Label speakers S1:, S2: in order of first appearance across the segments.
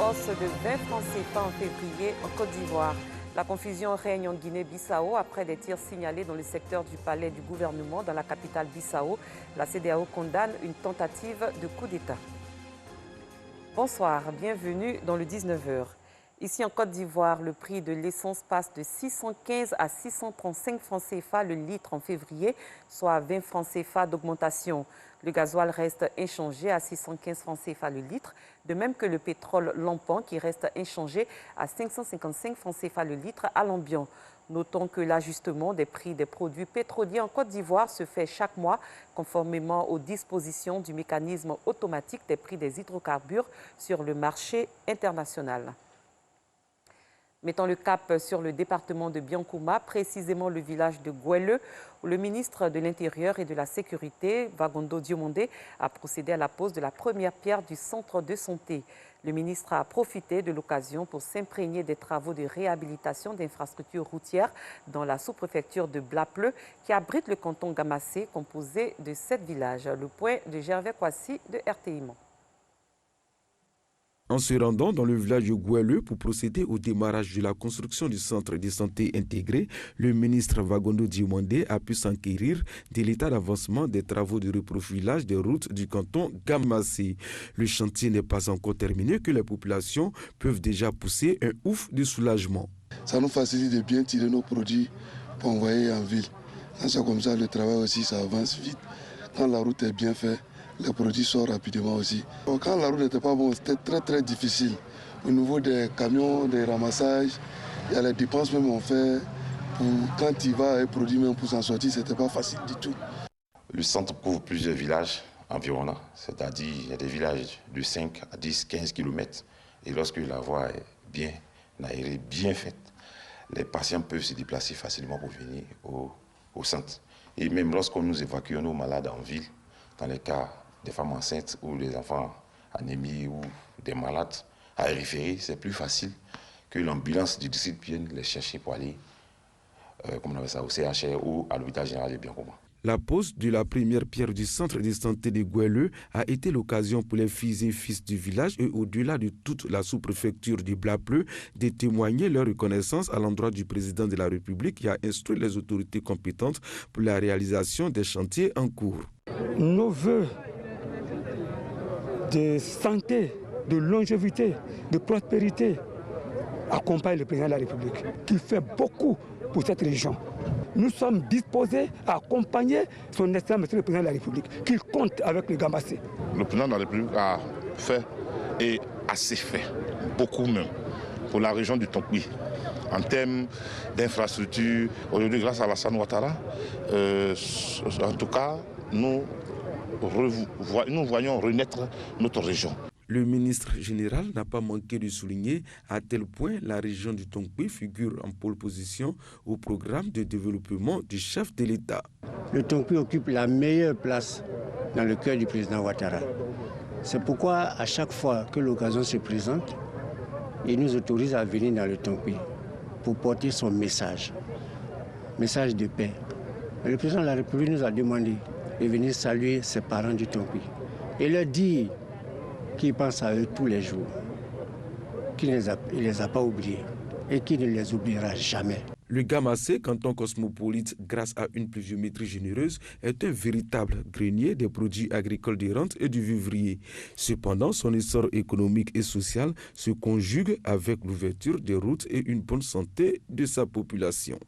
S1: hausse de 20 francs CFA en février en Côte d'Ivoire. La confusion règne en Guinée-Bissau après des tirs signalés dans le secteur du palais du gouvernement dans la capitale Bissau. La CEDEAO condamne une tentative de coup d'État. Bonsoir, bienvenue dans le 19h. Ici en Côte d'Ivoire, le prix de l'essence passe de 615 à 635 francs CFA le litre en février, soit 20 francs CFA d'augmentation. Le gasoil reste inchangé à 615 francs CFA le litre, de même que le pétrole lampant qui reste inchangé à 555 francs CFA le litre à l'ambiant. Notons que l'ajustement des prix des produits pétroliers en Côte d'Ivoire se fait chaque mois, conformément aux dispositions du mécanisme automatique des prix des hydrocarbures sur le marché international. Mettant le cap sur le département de Biancouma, précisément le village de Gouelleux, où le ministre de l'Intérieur et de la Sécurité, Vagondo Diomondé, a procédé à la pose de la première pierre du centre de santé. Le ministre a profité de l'occasion pour s'imprégner des travaux de réhabilitation d'infrastructures routières dans la sous-préfecture de Blapleu, qui abrite le canton Gamassé, composé de 7 villages. Le point de Gervais Kwasi de RTI Mans.
S2: En se rendant dans le village de Gouelleux pour procéder au démarrage de la construction du centre de santé intégré, le ministre Vagondo Diomondé a pu s'enquérir de l'état d'avancement des travaux de reprofilage des routes du canton Gamassé. Le chantier n'est pas encore terminé que les populations peuvent déjà pousser un ouf de soulagement.
S3: Ça nous facilite de bien tirer nos produits pour envoyer en ville. Quand c'est comme ça, le travail aussi, ça avance vite. Quand la route est bien faite, les produits sortent rapidement aussi. Quand la route n'était pas bonne, c'était très difficile. Au niveau des camions, des ramassages, il y a les dépenses même on fait. Quand il va un produit même pour s'en sortir, ce n'était pas facile du tout.
S4: Le centre couvre plusieurs villages environnants, c'est-à-dire il y a des villages de 5 à 10, 15 km. Et lorsque la voie est bien aérée, bien faite, les patients peuvent se déplacer facilement pour venir au centre. Et même lorsqu'on nous évacue nos malades en ville, dans les cas des femmes enceintes ou des enfants anémiques ou des malades à référer, c'est plus facile que l'ambulance du district vienne les chercher pour aller au CHR ou à l'hôpital général de Biancouma.
S2: La pose de la première pierre du centre de santé de Gouelleux a été l'occasion pour les filles et fils du village et au-delà de toute la sous-préfecture du Blapleu de témoigner leur reconnaissance à l'endroit du président de la République qui a instruit les autorités compétentes pour la réalisation des chantiers en cours.
S5: Nos voeux de santé, de longévité, de prospérité accompagnent le président de la République qui fait beaucoup pour cette région. Nous sommes disposés à accompagner son excellence, monsieur le président de la République, qui compte avec le Gamassé.
S6: Le président de la République a fait et assez fait, beaucoup même, pour la région du Tonkwi. En termes d'infrastructures, aujourd'hui grâce à Alassane Ouattara, en tout cas, nous voyons renaître notre région.
S2: Le ministre général n'a pas manqué de souligner à tel point la région du Tonkwi figure en pole position au programme de développement du chef de l'État.
S7: Le Tonkwi occupe la meilleure place dans le cœur du président Ouattara. C'est pourquoi à chaque fois que l'occasion se présente, il nous autorise à venir dans le Tonkwi pour porter son message de paix. Et le président de la République nous a demandé de venir saluer ses parents du Tonkwi et leur dire qu'il pense à eux tous les jours, qu'il ne les a pas oubliés et qu'il ne les oubliera jamais.
S2: Le Gamassé, canton cosmopolite grâce à une pluviométrie généreuse, est un véritable grenier des produits agricoles de rente et du vivrier. Cependant, son essor économique et social se conjugue avec l'ouverture des routes et une bonne santé de sa population.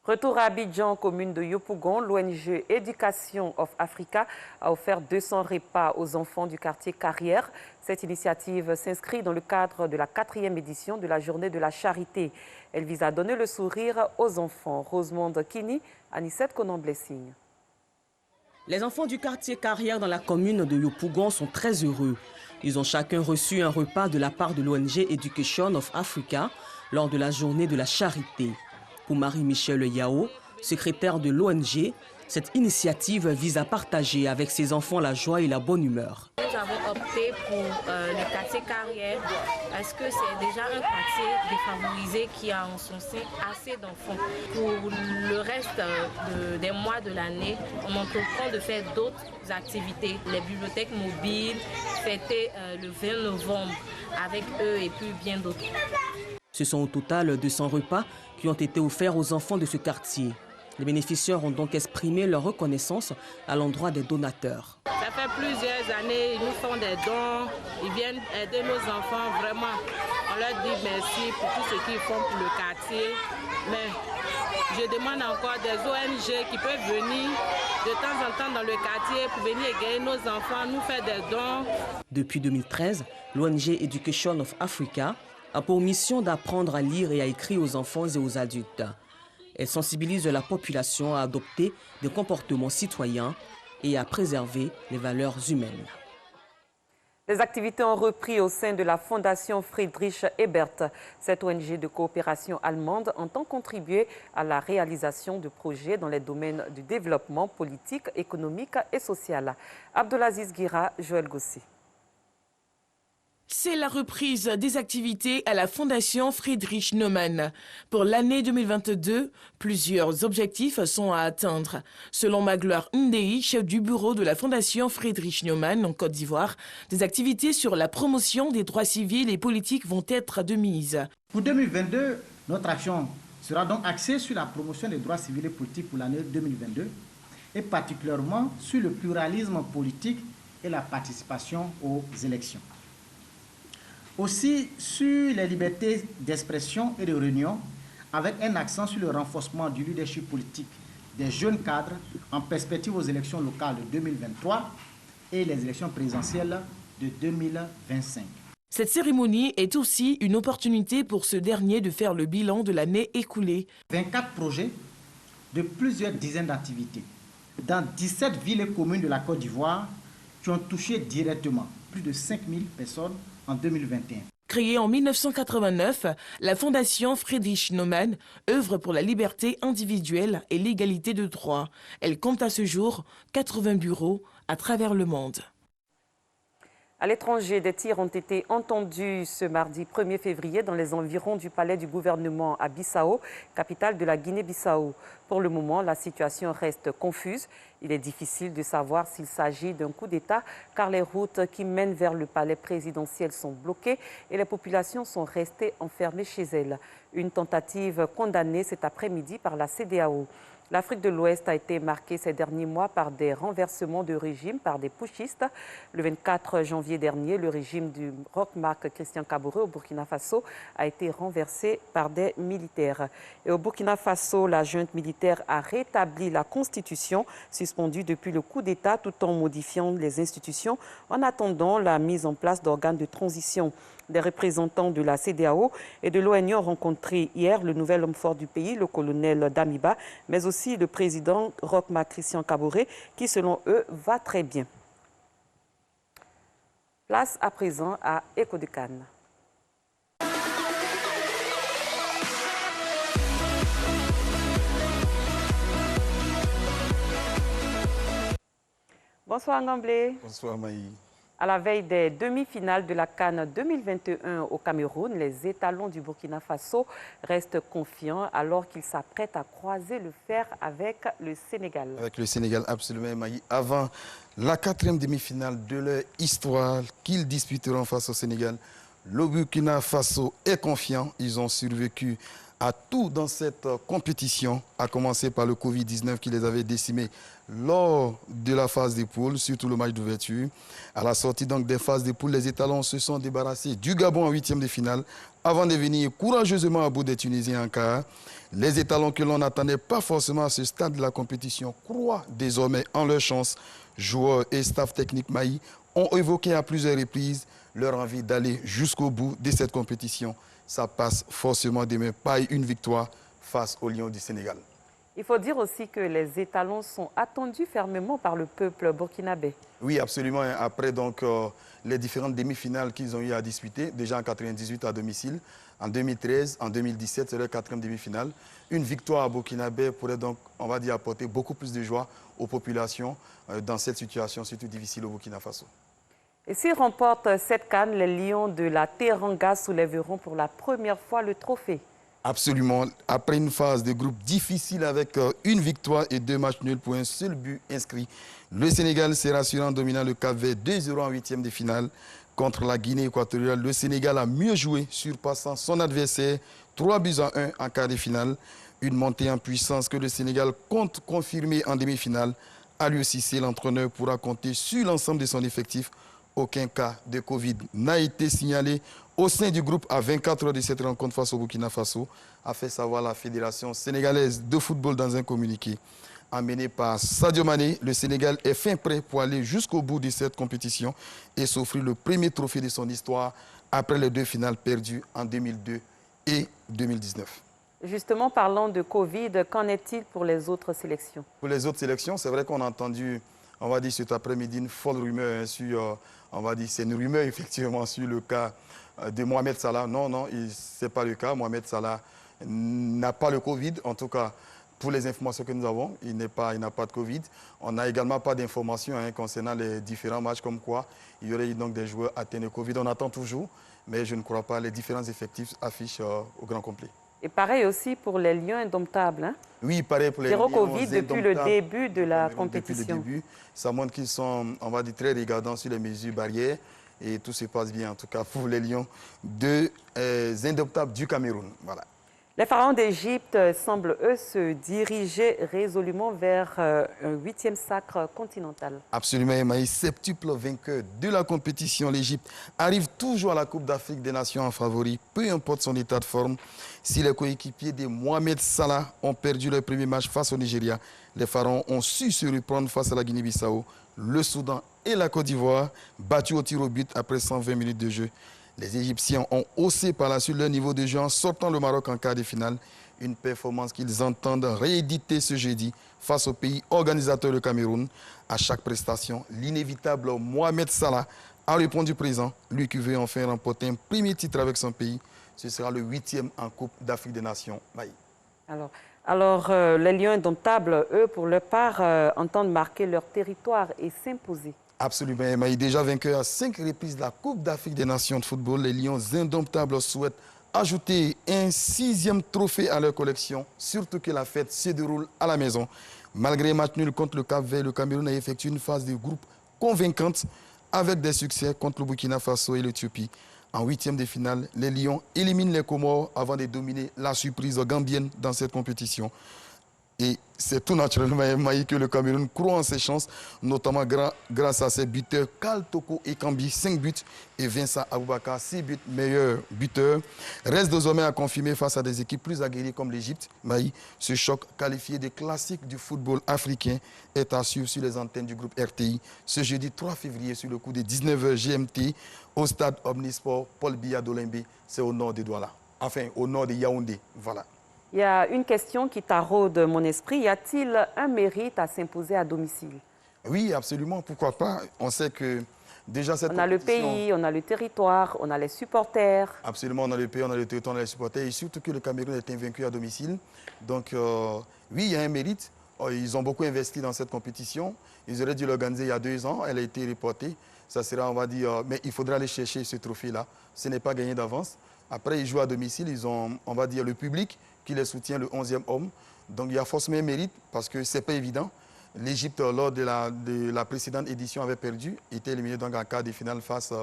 S1: Retour à Abidjan, commune de Yopougon, l'ONG Education of Africa a offert 200 repas aux enfants du quartier Carrière. Cette initiative s'inscrit dans le cadre de la 4e édition de la Journée de la Charité. Elle vise à donner le sourire aux enfants. Rosemonde Kini, Anissette Konan-Blessing.
S8: Les enfants du quartier Carrière dans la commune de Yopougon sont très heureux. Ils ont chacun reçu un repas de la part de l'ONG Education of Africa lors de la Journée de la Charité. Pour Marie-Michel Yao, secrétaire de l'ONG, Cette initiative vise à partager avec ses enfants la joie et la bonne humeur.
S9: Nous avons opté pour le quartier Carrière parce que c'est déjà un quartier défavorisé qui a en son sein assez d'enfants. Pour le reste des mois de l'année, on entreprend de faire d'autres activités. Les bibliothèques mobiles, fêter le 20 novembre avec eux et puis bien d'autres.
S8: Ce sont au total 200 repas qui ont été offerts aux enfants de ce quartier. Les bénéficiaires ont donc exprimé leur reconnaissance à l'endroit des donateurs.
S9: Ça fait plusieurs années, ils nous font des dons, ils viennent aider nos enfants, vraiment. On leur dit merci pour tout ce qu'ils font pour le quartier. Mais je demande encore des ONG qui peuvent venir de temps en temps dans le quartier pour venir égayer nos enfants, nous faire des dons.
S8: Depuis 2013, l'ONG Education of Africa a pour mission d'apprendre à lire et à écrire aux enfants et aux adultes. Elle sensibilise la population à adopter des comportements citoyens et à préserver les valeurs humaines.
S1: Les activités ont repris au sein de la Fondation Friedrich Ebert. Cette ONG de coopération allemande entend contribuer à la réalisation de projets dans les domaines du développement politique, économique et social. Abdelaziz Guira, Joël Gossi.
S10: C'est la reprise des activités à la Fondation Friedrich Naumann. Pour l'année 2022, plusieurs objectifs sont à atteindre. Selon Magloire Ndei, chef du bureau de la Fondation Friedrich Naumann en Côte d'Ivoire, des activités sur la promotion des droits civils et politiques vont être de mise.
S11: Pour 2022, notre action sera donc axée sur la promotion des droits civils et politiques pour l'année 2022 et particulièrement sur le pluralisme politique et la participation aux élections. Aussi sur les libertés d'expression et de réunion, avec un accent sur le renforcement du leadership politique des jeunes cadres en perspective aux élections locales de 2023 et les élections présidentielles de 2025.
S10: Cette cérémonie est aussi une opportunité pour ce dernier de faire le bilan de l'année écoulée.
S11: 24 projets de plusieurs dizaines d'activités dans 17 villes et communes de la Côte d'Ivoire qui ont touché directement plus de 5000 personnes en 2021.
S10: Créée en 1989, la Fondation Friedrich Naumann œuvre pour la liberté individuelle et l'égalité de droits. Elle compte à ce jour 80 bureaux à travers le monde.
S1: À l'étranger, des tirs ont été entendus ce mardi 1er février dans les environs du palais du gouvernement à Bissau, capitale de la Guinée-Bissau. Pour le moment, la situation reste confuse. Il est difficile de savoir s'il s'agit d'un coup d'État car les routes qui mènent vers le palais présidentiel sont bloquées et les populations sont restées enfermées chez elles. Une tentative condamnée cet après-midi par la CEDEAO. L'Afrique de l'Ouest a été marquée ces derniers mois par des renversements de régime par des putschistes. Le 24 janvier dernier, le régime du rock-marque Christian Kaboré au Burkina Faso a été renversé par des militaires. Et au Burkina Faso, la junte militaire a rétabli la constitution suspendue depuis le coup d'État tout en modifiant les institutions en attendant la mise en place d'organes de transition. Des représentants de la CEDEAO et de l'ONU ont rencontré hier le nouvel homme fort du pays, le colonel Damiba, mais aussi le président rock-marque Christian Kaboré, qui selon eux va très bien. Place à présent à Écho de Cannes. Bonsoir Ngamblé.
S12: Bonsoir Maï.
S1: À la veille des demi-finales de la CAN 2021 au Cameroun, les étalons du Burkina Faso restent confiants alors qu'ils s'apprêtent à croiser le fer avec le Sénégal.
S12: Avec le Sénégal, absolument, Maï. Avant la 4e demi-finale de leur histoire qu'ils disputeront face au Sénégal, le Burkina Faso est confiant. Ils ont survécu à tout dans cette compétition, à commencer par le Covid-19 qui les avait décimés lors de la phase des poules, surtout le match d'ouverture. À la sortie donc des phases des poules, les étalons se sont débarrassés du Gabon en 8e de finale avant de venir courageusement à bout des Tunisiens en quart. Les étalons que l'on n'attendait pas forcément à ce stade de la compétition croient désormais en leur chance. Joueurs et staff technique Maï ont évoqué à plusieurs reprises leur envie d'aller jusqu'au bout de cette compétition. Ça passe forcément demain par une victoire face aux Lions du Sénégal.
S1: Il faut dire aussi que les étalons sont attendus fermement par le peuple burkinabé.
S12: Oui, absolument. Après donc, les différentes demi-finales qu'ils ont eu à disputer, déjà en 98 à domicile, en 2013, en 2017, c'est leur 4e demi-finale. Une victoire à Burkinabé pourrait donc, on va dire, apporter beaucoup plus de joie aux populations dans cette situation, surtout difficile au Burkina Faso.
S1: Et s'ils remportent cette CAN, les Lions de la Teranga soulèveront pour la première fois le trophée.
S12: Absolument. Après une phase de groupe difficile avec une victoire et 2 matchs nuls pour un seul but inscrit, le Sénégal s'est rassuré en dominant le Cap-Vert 2-0 en 8e de finale. Contre la Guinée équatoriale, le Sénégal a mieux joué, surpassant son adversaire 3-1 en quart de finale. Une montée en puissance que le Sénégal compte confirmer en demi-finale. Aliou Cissé, l'entraîneur, pourra compter sur l'ensemble de son effectif. Aucun cas de Covid n'a été signalé au sein du groupe à 24 heures de cette rencontre face au Burkina Faso, a fait savoir la Fédération sénégalaise de football dans un communiqué. Emmené par Sadio Mané, le Sénégal est fin prêt pour aller jusqu'au bout de cette compétition et s'offrir le premier trophée de son histoire après les 2 finales perdues en 2002 et 2019.
S1: Justement, parlant de Covid, qu'en est-il pour les autres sélections?
S12: Pour les autres sélections, c'est vrai qu'on a entendu, on va dire cet après-midi, une folle rumeur sur, on va dire, c'est une rumeur effectivement sur le cas de Mohamed Salah. Non, ce n'est pas le cas. Mohamed Salah n'a pas le Covid, en tout cas, pour les informations que nous avons, il n'a pas de Covid. On n'a également pas d'informations concernant les différents matchs, comme quoi il y aurait donc des joueurs atteints de Covid. On attend toujours, mais je ne crois pas. Les différents effectifs affichent au grand complet.
S1: Et pareil aussi pour les Lions indomptables. Hein?
S12: Oui, pareil pour les Lions
S1: indomptables.
S12: Covid
S1: depuis le début de la compétition.
S12: Depuis le début, ça montre qu'ils sont, on va dire, très regardants sur les mesures barrières. Et tout se passe bien, en tout cas, pour les Lions indomptables du Cameroun. Voilà.
S1: Les pharaons d'Égypte semblent, eux, se diriger résolument vers un 8e sacre continental.
S12: Absolument, Emmaï. Septuple vainqueur de la compétition, l'Égypte arrive toujours à la Coupe d'Afrique des Nations en favori, peu importe son état de forme. Si les coéquipiers de Mohamed Salah ont perdu leur premier match face au Nigeria, les pharaons ont su se reprendre face à la Guinée-Bissau, le Soudan et la Côte d'Ivoire, battus au tir au but après 120 minutes de jeu. Les Égyptiens ont haussé par la suite leur niveau de jeu en sortant le Maroc en quart de finale. Une performance qu'ils entendent rééditer ce jeudi face au pays organisateur le Cameroun. À chaque prestation, l'inévitable Mohamed Salah a répondu présent. Lui qui veut enfin remporter un premier titre avec son pays. Ce sera le 8e en Coupe d'Afrique des Nations. Maï.
S1: Alors les Lions indomptables, eux, pour leur part, entendent marquer leur territoire et s'imposer.
S12: Absolument, Maï. Déjà vainqueur à 5 reprises de la Coupe d'Afrique des Nations de football, les Lions indomptables souhaitent ajouter un 6e trophée à leur collection, surtout que la fête se déroule à la maison. Malgré un match nul contre le Cap-Vert, le Cameroun a effectué une phase de groupe convaincante avec des succès contre le Burkina Faso et l'Éthiopie. En 8e de finale, les Lions éliminent les Comores avant de dominer la surprise gambienne dans cette compétition. Et c'est tout naturellement que le Cameroun croit en ses chances, notamment grâce à ses buteurs Kal Toko et Kambi, 5 buts, et Vincent Aboubakar, 6 buts, meilleur buteur. Reste désormais à confirmer face à des équipes plus aguerries comme l'Égypte. Ce choc qualifié de classique du football africain est à suivre sur les antennes du groupe RTI ce jeudi 3 février sur le coup de 19h GMT au stade Omnisport Paul Biya d'Olembe. C'est au nord de Douala, enfin au nord de Yaoundé. Voilà.
S1: Il y a une question qui taraude mon esprit. Y a-t-il un mérite à s'imposer à domicile?
S12: Oui, absolument. Pourquoi pas? On sait que déjà cette
S1: compétition... On a le pays, on a le territoire, on a les supporters.
S12: Absolument, on a le pays, on a le territoire, on a les supporters. Et surtout que le Cameroun est invaincu à domicile. Donc, oui, il y a un mérite. Ils ont beaucoup investi dans cette compétition. Ils auraient dû l'organiser il y a 2 ans. Elle a été reportée. Ça sera, on va dire... mais il faudra aller chercher ce trophée-là. Ce n'est pas gagné d'avance. Après, ils jouent à domicile. Ils ont, on va dire, le public qui les soutient, le 11e homme. Donc il y a forcément un mérite parce que ce n'est pas évident. L'Égypte, lors de la précédente édition, avait perdu, était éliminé donc en quart de finale face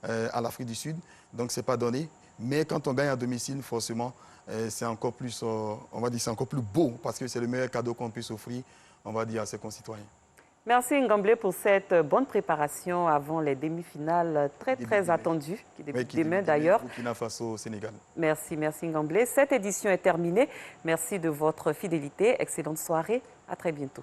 S12: à l'Afrique du Sud. Donc ce n'est pas donné. Mais quand on gagne à domicile, forcément, c'est encore plus, on va dire, c'est encore plus beau parce que c'est le meilleur cadeau qu'on puisse offrir, on va dire, à ses concitoyens.
S1: Merci Ngamblé pour cette bonne préparation avant les demi-finales très attendues, qui débutent demain d'ailleurs.
S12: Burkina Faso, Sénégal.
S1: Merci Ngamblé. Cette édition est terminée. Merci de votre fidélité. Excellente soirée. À très bientôt.